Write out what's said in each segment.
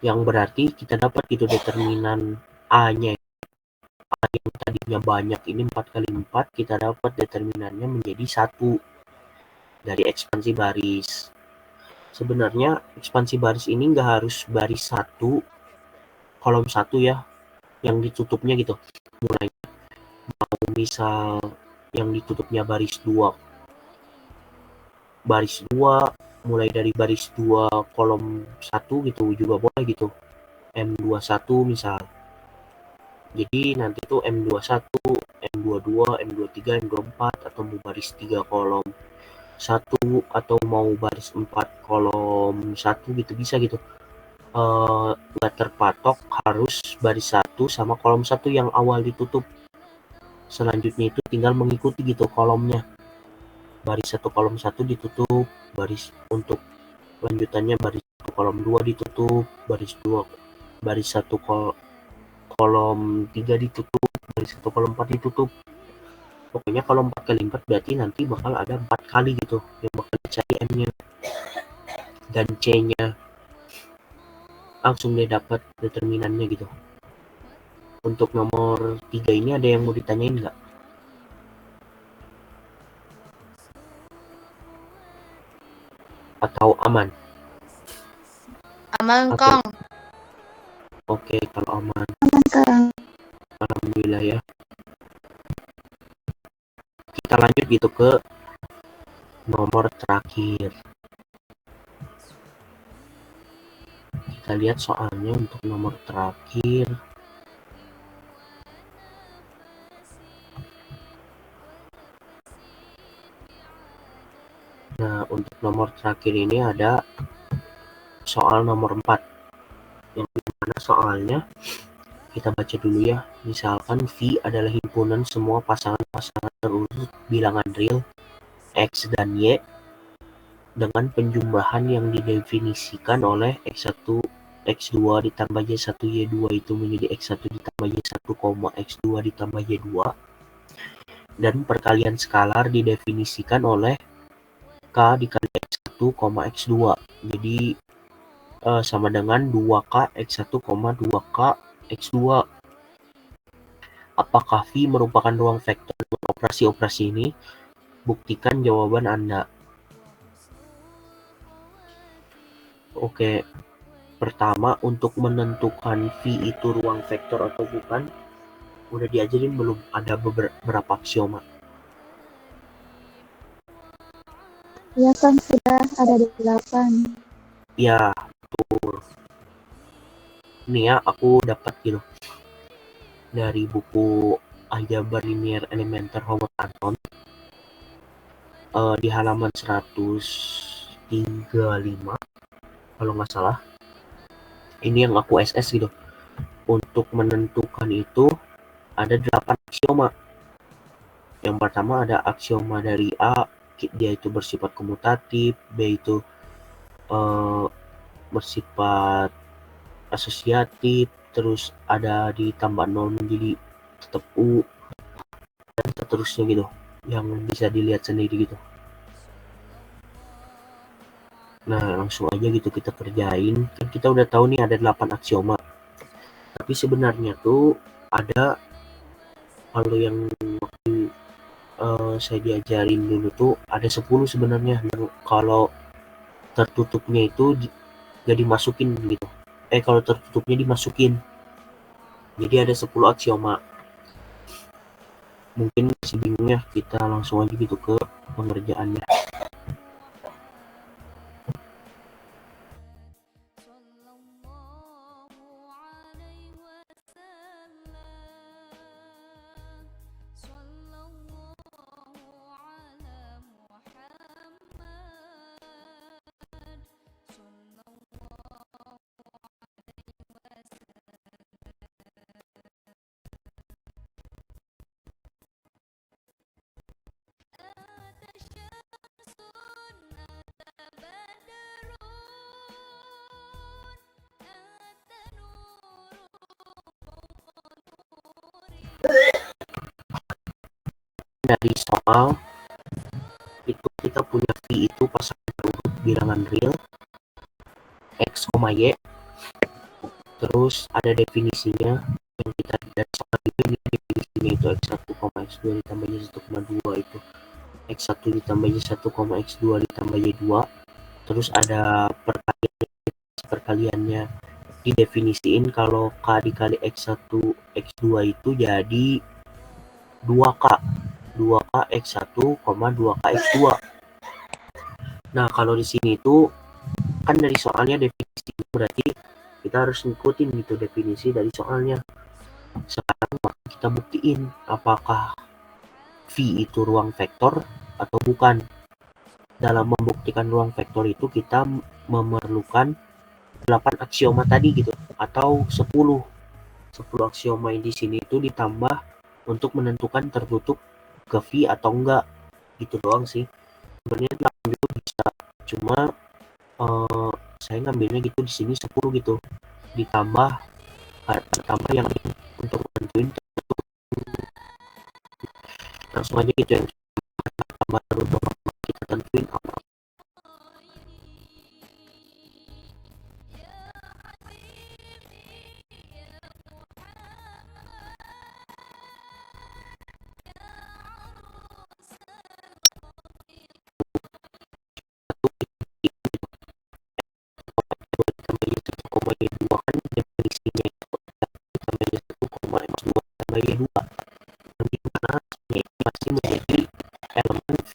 yang berarti kita dapat gitu determinan A-nya. A yang tadinya banyak ini 4 kali 4, kita dapat determinannya menjadi 1 dari ekspansi baris. Sebenarnya ekspansi baris ini nggak harus baris 1, kolom 1 ya, yang ditutupnya gitu. Mulai misal yang ditutupnya baris 2, mulai dari baris 2 kolom 1 gitu juga boleh gitu. M21 misal. Jadi nanti tuh M21, M22, M23, M24 atau mau baris 3 kolom 1 atau mau baris 4 kolom 1 gitu bisa gitu. Nggak terpatok harus baris 1 sama kolom 1 yang awal ditutup. Selanjutnya itu tinggal mengikuti gitu kolomnya. Baris 1 kolom 1 ditutup, baris untuk lanjutannya baris 1 kolom 2 ditutup, baris 1 kolom 3 ditutup, baris 1 kolom 4 ditutup. Pokoknya kalau 4 kali 4 berarti nanti bakal ada 4 kali gitu yang bakal dicari M-nya dan C-nya. Langsung dia dapat determinannya gitu. Untuk nomor 3 ini ada yang mau ditanyain nggak? Atau aman? Aman, Atau... Kang. Oke, kalau aman. Aman, Kang. Alhamdulillah ya. Kita lanjut gitu ke nomor terakhir. Kita lihat soalnya untuk nomor terakhir. Nah, untuk nomor terakhir ini ada soal nomor 4. Yang dimana soalnya kita baca dulu ya. Misalkan V adalah himpunan semua pasangan-pasangan terurut bilangan real X dan Y dengan penjumlahan yang didefinisikan oleh X1 X2 ditambah Y1 Y2 itu menjadi X1 ditambah Y1, X2 ditambah Y2, dan perkalian skalar didefinisikan oleh K dikali X1, X2. Jadi sama dengan 2K X1, 2K X2. Apakah V merupakan ruang vektor dengan operasi-operasi ini? Buktikan jawaban Anda. Oke, pertama untuk menentukan V itu ruang vektor atau bukan, udah diajarin belum? Ada beberapa aksioma. Ya, Kang, sudah ada 8. Ya, betul. Ini ya, aku dapat gitu dari buku Aljabar Linear Elementer Howard Anton di halaman 135 kalau nggak salah. Ini yang aku SS gitu. Untuk menentukan itu ada 8 aksioma. Yang pertama ada aksioma dari A, dia itu bersifat komutatif, B itu bersifat asosiatif, terus ada ditambah 0 menjadi tetap U, dan seterusnya gitu, yang bisa dilihat sendiri gitu. Nah, langsung aja gitu kita kerjain. Kan kita udah tahu nih ada 8 aksioma. Tapi sebenarnya tuh ada, kalau yang waktu saya diajarin dulu tuh ada 10 sebenarnya. Kalau tertutupnya itu gak dimasukin gitu. Kalau tertutupnya dimasukin. Jadi ada 10 aksioma. Mungkin masih bingung ya, kita langsung aja gitu ke pengerjaannya. Dari soal itu kita punya V itu pasangan urut bilangan real X, Y. Terus ada definisinya yang kita dari soal ini, definisinya itu X1, X2 ditambah Y1,2 itu X1 ditambah Y1, X2 ditambah Y2. Terus ada perkaliannya didefinisiin kalau K dikali X1 X2 itu jadi 2K 2K X1, 2K X2. Nah, kalau di sini itu kan dari soalnya definisi, berarti kita harus ngikutin gitu definisi dari soalnya. Sekarang kita buktiin apakah V itu ruang vektor atau bukan. Dalam membuktikan ruang vektor itu kita memerlukan 8 aksioma tadi gitu, atau 10 aksioma di sini itu ditambah untuk menentukan tertutup ke V atau enggak, gitu doang sih. Sebenarnya 8 juga bisa, cuma saya ngambilnya gitu di sini 10 gitu, ditambah yang untuk menentuin. Langsung aja gitu yang untuk kita tentuin apa. Ditambah 1,2 kan definisinya itu ditambah 1,2 tambah 2, di mana ini masih menjadi elemen V.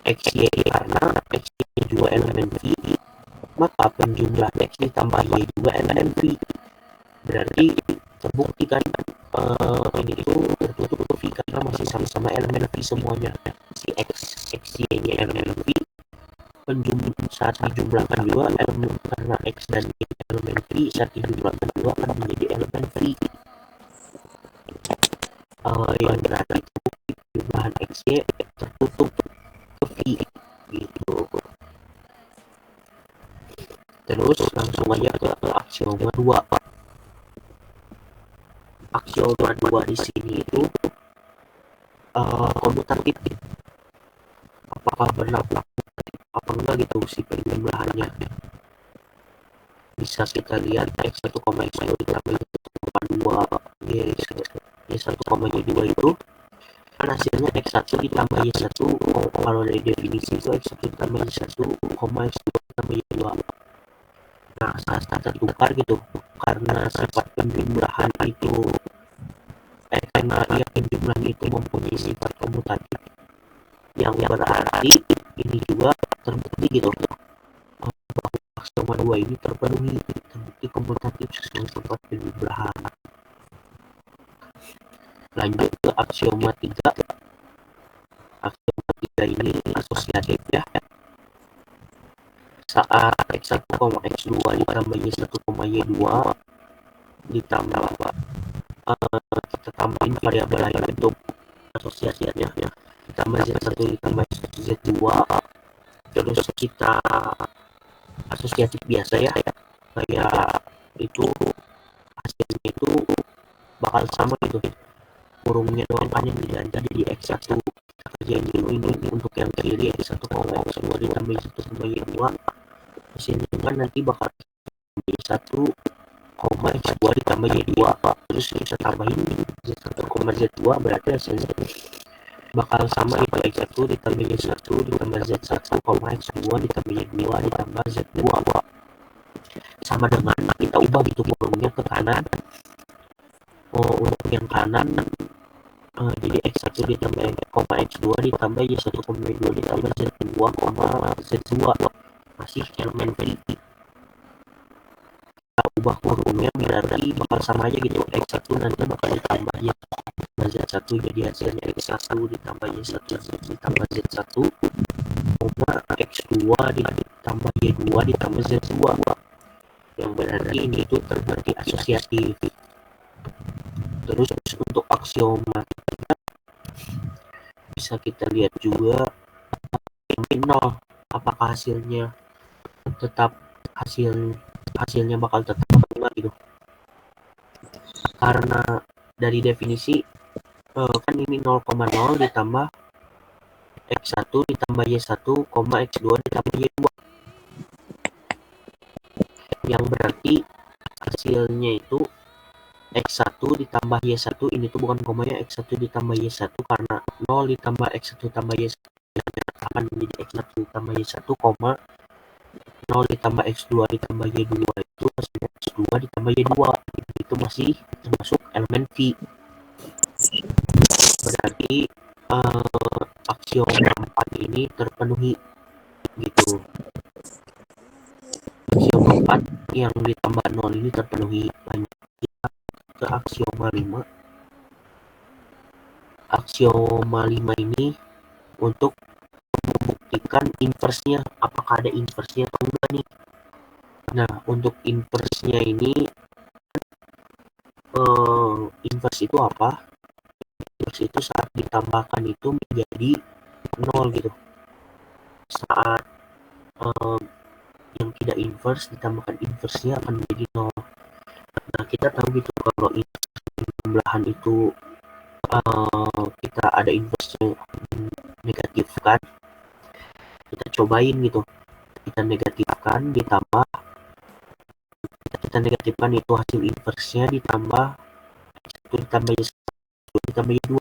XY karena XY juga elemen V, maka penjumlah X ditambah Y juga elemen V. Berarti terbukti kan ini itu tertutup ke V karena masih sama-sama elemen V semuanya. Si XY nya elemen V, saat dijumlahkan juga elemen, karena X dan Y elemen V, saat dijumlahkan juga akan menjadi elemen V. Yang berarti jumlahan XY tertutup ke V gitu. Terus langsung aja ke aksioma 2. Aksioma 2 di sini itu komutatif. Apakah berlaku apa enggak gitu si penjumlahannya. Bisa kita lihat X1, X2 ditambah 1,2 Y1, Y2 itu kan hasilnya X1 ditambah Y1, kalau dari definisi itu X1 ditambah Y1, X2 ditambah Y2. Nah, saat tertukar gitu, karena sifat penjumlahan itu karena penjumlahan itu mempunyai sifat komutatif, yang berarti ini juga terbukti gitu bahwa aksioma 2 ini terpenuhi, terbukti komutatif sesuai sifat penjumlahan. Lanjut ke aksioma 3. Aksioma 3 ini asosiatif ya. Saat X1, X2 ditambah Y1, Y2 ditambah kita tambahin variabel lain untuk asosiasinya ya. Ditambah Z1 ditambah Z2, terus kita asosiatif biasa ya, kayak itu hasilnya itu bakal sama gitu, kurungnya doang kan yang diganti di X1. Kita kerjain dulu ini untuk yang kiri, X1, X2 ditambah Y1 sama Y2, hasilnya kan nanti bakal Y1, X2 ditambah Y2, terus kita tambahin Z1, Z2, berarti hasilnya bakal sama itu X1 ditambah Y1 ditambah Z1, X2 ditambah Y2 ditambah Z2, sama dengan kita ubah gitu kurungnya ke kanan. Untuk yang kanan jadi X1 ditambah X2 ditambah Y1, Y2 ditambah Z2, Z2 masih elemen V. Kita ubah kurungnya berarti bakal sama aja gitu, X1 nanti bakal ditambah Z1 jadi hasilnya X1 ditambah Y1 ditambah Z1, X2 ditambah Y2 ditambah Z2, yang berarti ini itu terbukti asosiatif. Terus untuk aksioma bisa kita lihat juga yang 0, apakah hasilnya bakal tetap enggak gitu. Karena dari definisi kan ini 0,0 ditambah X1 ditambah Y1, X2 ditambah Y2, yang berarti hasilnya itu X1 ditambah Y1, ini tuh bukan koma ya, X1 ditambah Y1, karena 0 ditambah X1 tambah Y1 akan menjadi X1 ditambah Y1, koma 0 ditambah X2 ditambah Y2 itu masih X2 ditambah Y2, itu masih termasuk elemen V. Berarti aksioma 4 ini terpenuhi gitu. Aksioma 4 yang ditambah 0 ini terpenuhi. Lanjut kita ke aksioma 5. Aksioma 5 ini untuk membuktikan inversnya, apakah ada inversnya atau enggak nih. Nah, untuk inversnya ini inverse itu apa? Inverse itu saat ditambahkan itu menjadi 0 gitu. Saat yang tidak inverse ditambahkan inversenya akan menjadi 0. Nah, kita tahu gitu kalau pembelahan itu kita ada inversenya negatif kan, kita cobain gitu, kita negatifkan ditambah kita negatifkan itu hasil inversenya ditambah 1 ditambah Y1 ditambah Y2,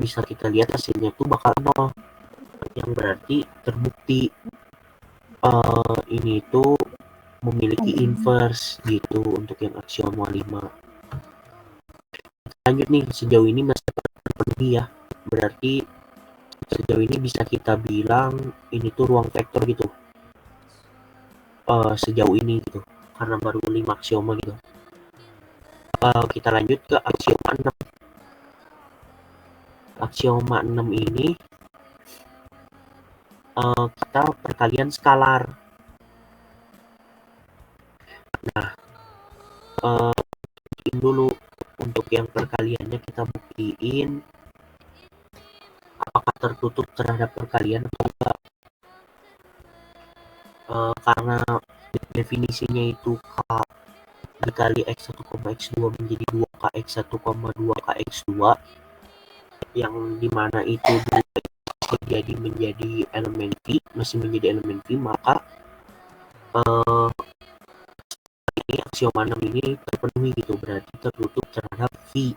bisa kita lihat hasilnya itu bakal 0, yang berarti terbukti ini itu memiliki inverse gitu untuk yang aksioma 5. Lanjut nih, sejauh ini masih terpenuhi ya, berarti sejauh ini bisa kita bilang ini tuh ruang vektor gitu sejauh ini gitu, karena baru 5 aksioma gitu. Kita lanjut ke aksioma 6. Aksioma 6 ini kita perkalian skalar. Nah, buktiin dulu untuk yang perkaliannya, kita buktiin apakah tertutup terhadap perkalian atau enggak. Karena definisinya itu K dikali X1, X2 menjadi 2K X1, 2K X2, yang dimana itu menjadi elemen V, masih menjadi elemen V, maka ini aksioma 6 ini terpenuhi gitu, berarti tertutup terhadap V,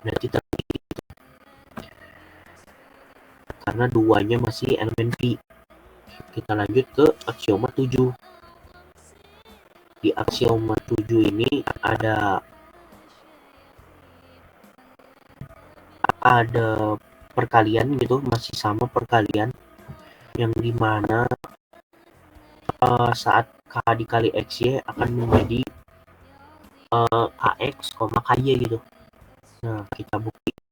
berarti terpenuhi gitu. Karena duanya masih elemen V. Kita lanjut ke aksioma 7. Di aksioma 7 ini ada perkalian gitu, masih sama perkalian, yang dimana saat K dikali XY akan menjadi KX, KY gitu. Nah, kita buktikan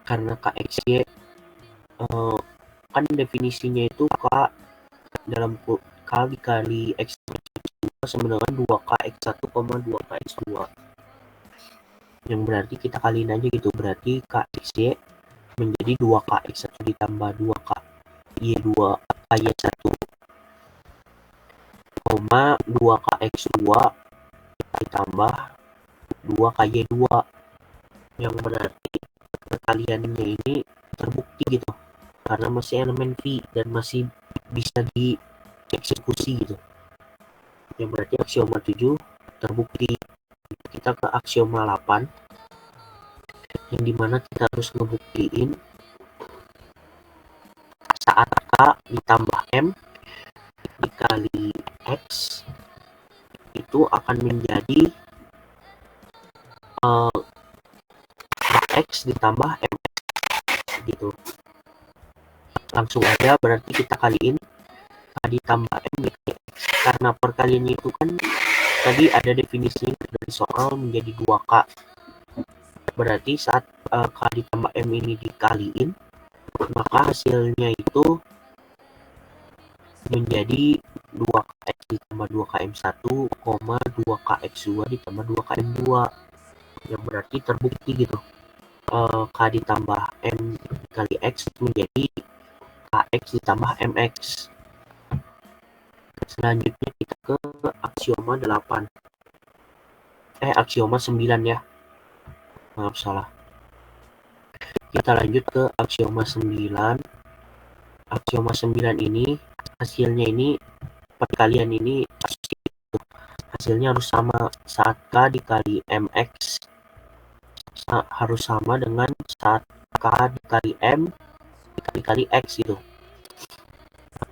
karena KXY kan definisinya itu K dalam K dikali X sama dengan 2K X1, 2K X2, yang berarti kita kaliin aja gitu, berarti KXY menjadi 2K X1 ditambah 2K Y2 Y1 2K X2 ditambah 2K Y2, yang berarti perkaliannya ini terbukti gitu karena masih elemen V dan masih bisa dieksekusi gitu, yang berarti aksioma 7 terbukti. Kita ke aksioma 8, yang dimana kita harus ngebuktiin saat K ditambah M dikali X itu akan menjadi X ditambah MX gitu. Langsung aja berarti kita kaliin K ditambah M dikali X, karena perkaliannya itu kan tadi ada definisi dari soal menjadi 2K, berarti saat K ditambah M ini dikaliin maka hasilnya itu menjadi 2X ditambah 2KM1, 2KX2 ditambah 2KM2, yang berarti terbukti gitu K ditambah M dikali X menjadi KX ditambah MX. Selanjutnya kita ke aksioma 8. Aksioma 9 ya. Maaf salah. Kita lanjut ke aksioma 9. Aksioma 9 ini hasilnya ini perkalian ini hasilnya harus sama. Saat K dikali MX harus sama dengan saat K dikali M dikali X gitu.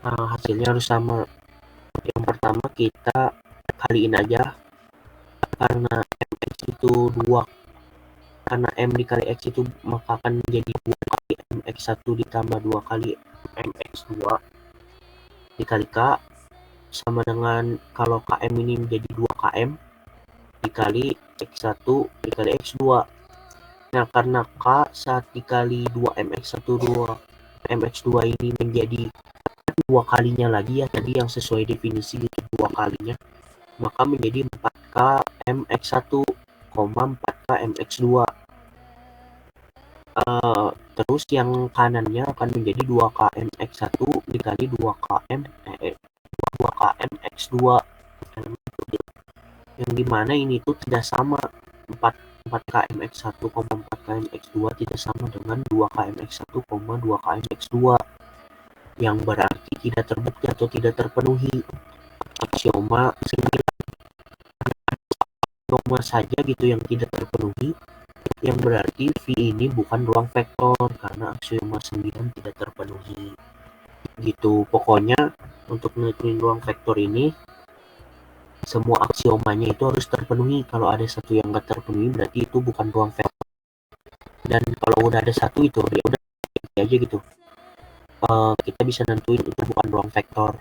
Hasilnya harus sama. Yang pertama kita kaliin aja, karena MX itu 2, karena M dikali X itu maka akan menjadi 2 kali MX1 ditambah 2 kali MX2 dikali K, sama dengan kalau KM ini menjadi 2KM dikali X1 dikali X2. Nah, karena K saat dikali 2MX1 2MX2 ini menjadi 2 kalinya lagi ya, tadi yang sesuai definisi itu 2 kalinya, maka menjadi 4K MX1, 4K MX2. Terus yang kanannya akan menjadi 2K MX1 dikali 2KM X2, yang dimana ini tuh tidak sama. 4 KMX1, 4 KMX2 tidak sama dengan 2 KMX1, 2 KMX2, yang berarti tidak terbukti atau tidak terpenuhi aksioma 9. Aksioma saja gitu yang tidak terpenuhi, yang berarti V ini bukan ruang vektor karena aksioma 9 tidak terpenuhi gitu. Pokoknya untuk menentukan ruang vektor ini semua aksiomanya itu harus terpenuhi. Kalau ada satu yang nggak terpenuhi berarti itu bukan ruang vektor, dan kalau udah ada satu itu ya udah aja gitu, kita bisa nentuin itu bukan ruang vektor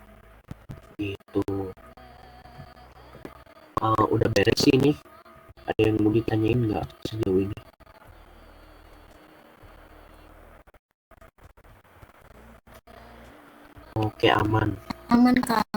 gitu. Udah beres sih ini. Ada yang mau ditanyain nggak sejauh ini? Oke, aman Aman, Kak.